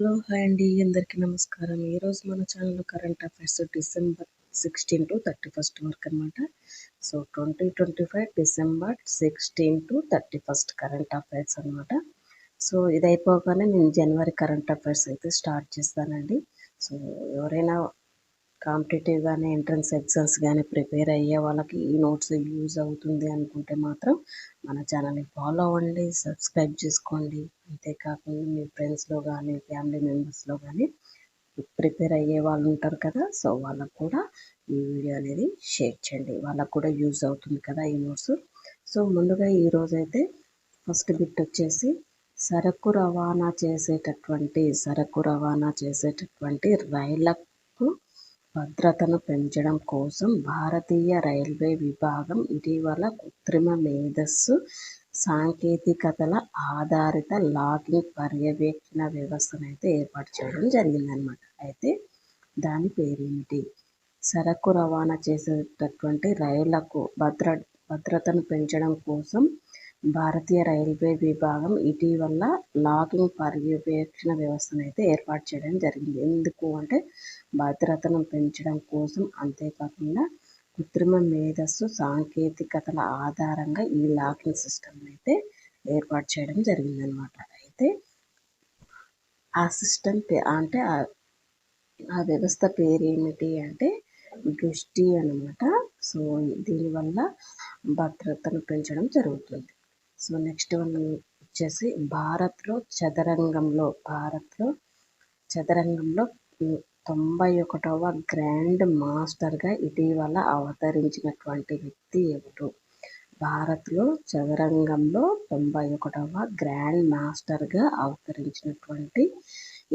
Hello hi అండి, అందరికీ నమస్కారం. ఈరోజు మన ఛానల్లో కరెంట్ అఫైర్స్ డిసెంబర్ 16 to 31 వరకు అనమాట. So 2025 December 16 to 31 current affairs అనమాట. సో ఇది అయిపోగానే నేను జనవరి కరెంట్ అఫైర్స్ అయితే స్టార్ట్ చేస్తానండి. సో ఎవరైనా కాంపిటేటివ్ కానీ ఎంట్రన్స్ ఎగ్జామ్స్ కానీ ప్రిపేర్ అయ్యే వాళ్ళకి ఈ నోట్స్ యూజ్ అవుతుంది అనుకుంటే మాత్రం మన ఛానల్ని ఫాలో అవ్వండి, సబ్స్క్రైబ్ చేసుకోండి. అంతేకాకుండా మీ ఫ్రెండ్స్లో కానీ ఫ్యామిలీ మెంబర్స్లో కానీ ప్రిపేర్ అయ్యే వాళ్ళు ఉంటారు కదా, సో వాళ్ళకు కూడా ఈ వీడియో అనేది షేర్ చేయండి, వాళ్ళకు కూడా యూజ్ అవుతుంది కదా ఈ నోట్స్. సో ముందుగా ఈరోజు అయితే ఫస్ట్ బిట్ వచ్చేసి సరుకు రవాణా చేసేటటువంటి రైళ్లకు భద్రతను పెంచడం కోసం భారతీయ రైల్వే విభాగం ఇటీవల కృత్రిమ మేధస్సు సాంకేతికతల ఆధారిత లాగింగ్ పర్యవేక్షణ వ్యవస్థను అయితే ఏర్పాటు చేయడం జరిగిందనమాట. అయితే దాని పేరేమిటి? సరుకు రవాణా చేసేటటువంటి రైళ్లకు భద్రతను పెంచడం కోసం భారతీయ రైల్వే విభాగం ఇటీవల లాగింగ్ పర్యవేక్షణ వ్యవస్థను అయితే ఏర్పాటు చేయడం జరిగింది. ఎందుకు అంటే భద్రతను పెంచడం కోసం, అంతేకాకుండా కృత్రిమ మేధస్సు సాంకేతికతల ఆధారంగా ఈ లాగింగ్ సిస్టమ్ అయితే ఏర్పాటు చేయడం జరిగిందనమాట. అయితే ఆ సిస్టమ్ అంటే ఆ వ్యవస్థ పేరేమిటి అంటే దృష్టి అనమాట. సో దీనివల్ల భద్రతను పెంచడం జరుగుతుంది. సో నెక్స్ట్ వన్ వచ్చేసి భారత్లో చదరంగంలో 91వ గ్రాండ్ మాస్టర్గా ఇటీవల అవతరించినటువంటి వ్యక్తి ఎవరు? భారత్లో చదరంగంలో 91వ గ్రాండ్ మాస్టర్గా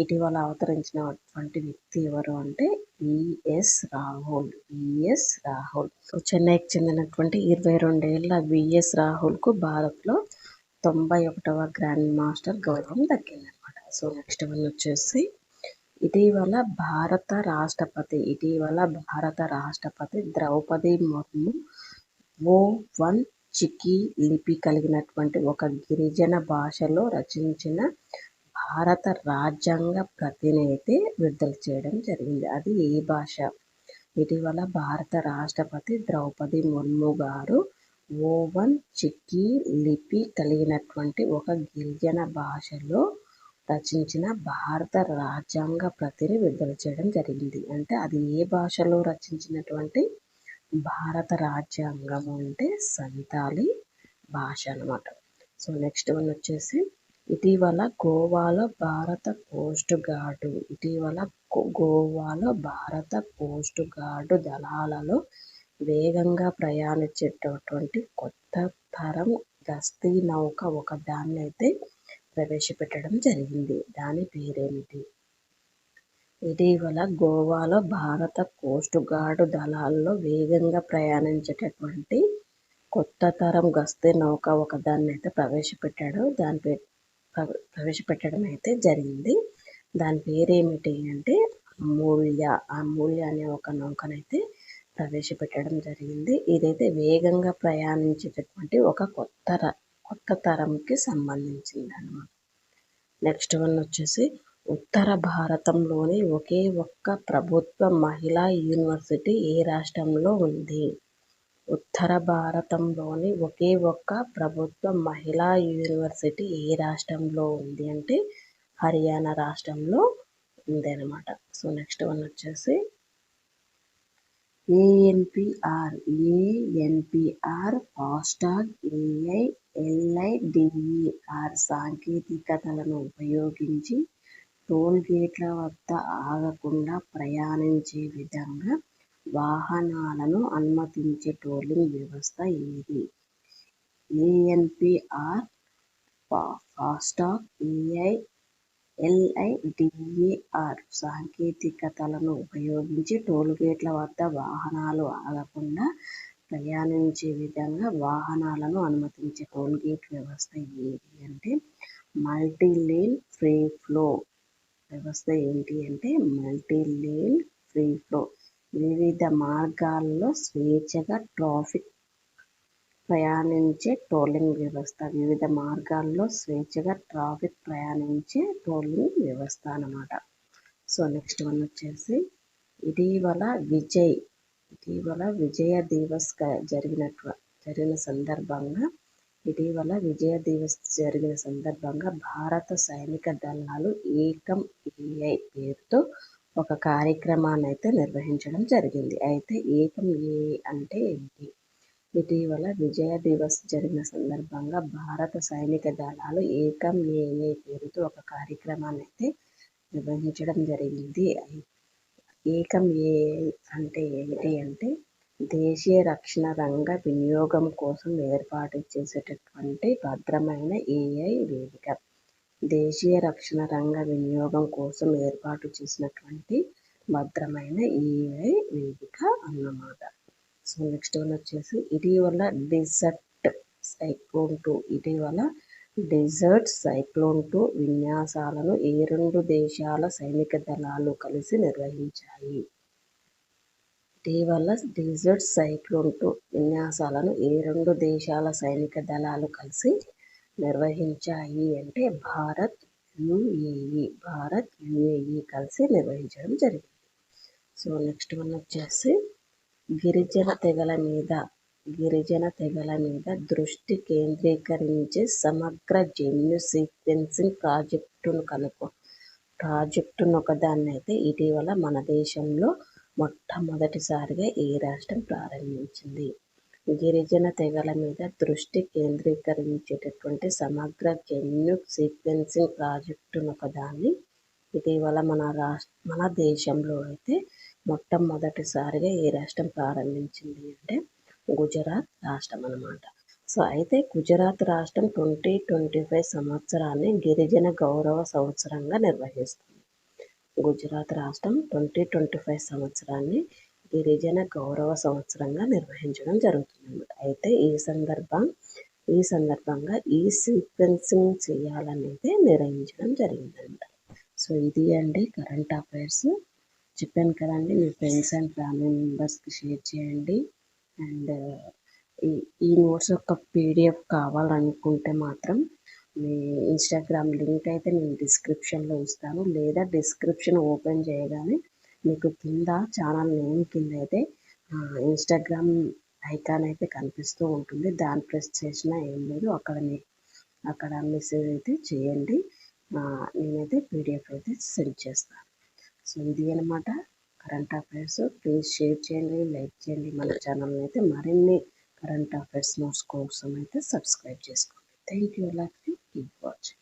ఇటీవల అవతరించినటువంటి వ్యక్తి ఎవరు అంటే విఎస్ రాహుల్. సో చెన్నైకి చెందినటువంటి 22 ఏళ్ల విఎస్ రాహుల్కు భారత్లో 91వ గ్రాండ్ మాస్టర్ గౌరవం దక్కిందనమాట. సో నెక్స్ట్ వన్ వచ్చేసి ఇటీవల భారత రాష్ట్రపతి ద్రౌపది ముర్ము O1 చికీ లిపి కలిగినటువంటి ఒక గిరిజన భాషలో రచించిన భారత రాజ్యాంగ ప్రతిని అయితే విడుదల చేయడం జరిగింది. అది ఏ భాష? ఇటీవల భారత రాష్ట్రపతి ద్రౌపది ముర్ము గారు O1 చికీ లిపి కలిగినటువంటి ఒక గిరిజన భాషలో రచించిన భారత రాజ్యాంగ ప్రతిని విడుదల చేయడం జరిగింది. అంటే అది ఏ భాషలో రచించినటువంటి భారత రాజ్యాంగం అంటే సంతాలి భాష అనమాట. సో నెక్స్ట్ వన్ వచ్చేసి ఇటీవల గోవాలో భారత కోస్ట్ గార్డు దళాలలో వేగంగా ప్రయాణించేటటువంటి కొత్త తరం గస్తీ నౌక ఒకదాన్ని అయితే ప్రవేశపెట్టడం జరిగింది. దాని పేరేమిటి? ఇటీవల గోవాలో భారత కోస్ట్ గార్డు దళాల్లో వేగంగా ప్రయాణించేటటువంటి కొత్త తరం గస్తీ నౌక ఒకదాన్ని అయితే ప్రవేశపెట్టడం అయితే జరిగింది. దాని పేరేమిటి అంటే అమూల్య అనే ఒక నౌకనైతే ప్రవేశపెట్టడం జరిగింది. ఇదైతే వేగంగా ప్రయాణించేటటువంటి ఒక కొత్త తరంకి సంబంధించింది అన్నమాట. నెక్స్ట్ వన్ వచ్చేసి ఉత్తర భారతంలోని ఒకే ఒక్క ప్రభుత్వ మహిళా యూనివర్సిటీ ఏ రాష్ట్రంలో ఉంది? ఉత్తర భారతంలోని ఒకే ఒక్క ప్రభుత్వ మహిళా యూనివర్సిటీ ఏ రాష్ట్రంలో ఉంది అంటే హర్యానా రాష్ట్రంలో ఉంది అనమాట. సో నెక్స్ట్ వన్ వచ్చేసి ఏఎన్పిఆర్ ఫాస్టాగ్ AI LIDER సాంకేతికతలను ఉపయోగించి టోల్ గేట్ల వద్ద ఆగకుండా ప్రయాణించే విధంగా వాహనాలను అనుమతించే టోలింగ్ వ్యవస్థ ఏది? ఏఎన్పిఆర్ ఫాస్టాగ్ AI LIDER సాంకేతికతలను ఉపయోగించి టోల్ గేట్ల వద్ద వాహనాలు ఆగకుండా ప్రయాణించే విధంగా వాహనాలను అనుమతించే టోల్ గేట్ వ్యవస్థ ఏది అంటే మల్టీ లేన్ ఫ్రీ ఫ్లో వ్యవస్థ. ఏంటి అంటే మల్టీ లేన్ ఫ్రీ ఫ్లో. వివిధ మార్గాల్లో స్వేచ్ఛగా ప్రయాణించే టోలింగ్ వ్యవస్థ. వివిధ మార్గాల్లో స్వేచ్ఛగా ట్రాఫిక్ ప్రయాణించే టోలింగ్ వ్యవస్థ అన్నమాట. సో నెక్స్ట్ వన్ వచ్చేసి ఇటీవల విజయ దివస్ జరిగిన సందర్భంగా భారత సైనిక దళాలు ఏకం ఏఐ పేరుతో ఒక కార్యక్రమాన్ని అయితే నిర్వహించడం జరిగింది. అయితే ఏకం ఏఐ అంటే ఏంటి? ఇటీవల విజయ దివస్ జరిగిన సందర్భంగా భారత సైనిక దళాలు ఏకం ఏఐ పేరుతో ఒక కార్యక్రమాన్ని అయితే నిర్వహించడం జరిగింది. ఏకం ఏఐ అంటే ఏంటి అంటే దేశీయ రక్షణ రంగ వినియోగం కోసం ఏర్పాటు చేసేటటువంటి భద్రమైన ఏఐ వేదిక. దేశీయ రక్షణ రంగ వినియోగం కోసం ఏర్పాటు చేసినటువంటి భద్రమైన ఏఐ వేదిక అన్నమాట. సో నెక్స్ట్ వన్ వచ్చేసి ఇటీవల డెజర్ట్ సైక్లోన్ 2 విన్యాసాలను ఏ 2 దేశాల సైనిక దళాలు కలిసి నిర్వహించాయి? ఇటీవల డెజర్ట్ సైక్లోన్ 2 విన్యాసాలను ఏ 2 దేశాల సైనిక దళాలు కలిసి నిర్వహించాయి అంటే భారత్, యుఏఈ కలిసి నిర్వహించడం జరిగింది. సో నెక్స్ట్ వన్ వచ్చేసి గిరిజన తెగల మీద దృష్టి కేంద్రీకరించే సమగ్ర జన్యు సీక్వెన్సింగ్ ప్రాజెక్టును ఒకదాన్ని అయితే ఇటీవల మన దేశంలో మొట్టమొదటిసారిగా ఈ రాష్ట్రం ప్రారంభించింది. గిరిజన తెగల మీద దృష్టి కేంద్రీకరించేటటువంటి సమగ్ర జన్యు సీక్వెన్సింగ్ ప్రాజెక్టును ఒకదాన్ని ఇటీవల మన దేశంలో అయితే మొట్టమొదటిసారిగా ఈ రాష్ట్రం ప్రారంభించింది అంటే గుజరాత్ రాష్ట్రం అన్నమాట. సో అయితే గుజరాత్ రాష్ట్రం 2025 సంవత్సరాన్ని గిరిజన గౌరవ సంవత్సరంగా నిర్వహిస్తుంది. గుజరాత్ రాష్ట్రం 2025 సంవత్సరాన్ని గిరిజన గౌరవ సంవత్సరంగా నిర్వహించడం జరుగుతుంది. అయితే ఈ సందర్భంగా ఈ సీక్వెన్సింగ్ చేయాలనేది నిర్ణయించడం జరిగిందన్నమాట. సో ఇది అండి కరెంట్ అఫైర్స్. చెప్పాను కదండి, మీ ఫ్రెండ్స్ అండ్ ఫ్యామిలీ మెంబర్స్కి షేర్ చేయండి. అండ్ ఈ నోట్స్ యొక్క పీడిఎఫ్ కావాలనుకుంటే మాత్రం మీ ఇన్స్టాగ్రామ్ లింక్ అయితే నేను డిస్క్రిప్షన్లో ఇస్తాను, లేదా డిస్క్రిప్షన్ ఓపెన్ చేయగానే మీకు కింద ఛానల్ నేమ్ కింద అయితే ఇన్స్టాగ్రామ్ ఐకాన్ అయితే కనిపిస్తూ ఉంటుంది. దాన్ని ప్రెస్ చేసినా ఏం లేదు, అక్కడ మెసేజ్ అయితే చేయండి. నేనైతే పీడిఎఫ్ అయితే సెండ్ చేస్తాను. సో ఇది అనమాట కరెంట్ అఫైర్స్. ప్లీజ్ షేర్ చేయండి, లైక్ చేయండి. మన ఛానల్ని అయితే మరిన్ని కరెంట్ అఫైర్స్ నోట్స్ కోసం అయితే సబ్స్క్రైబ్ చేసుకోండి. Thank you. Keep watching.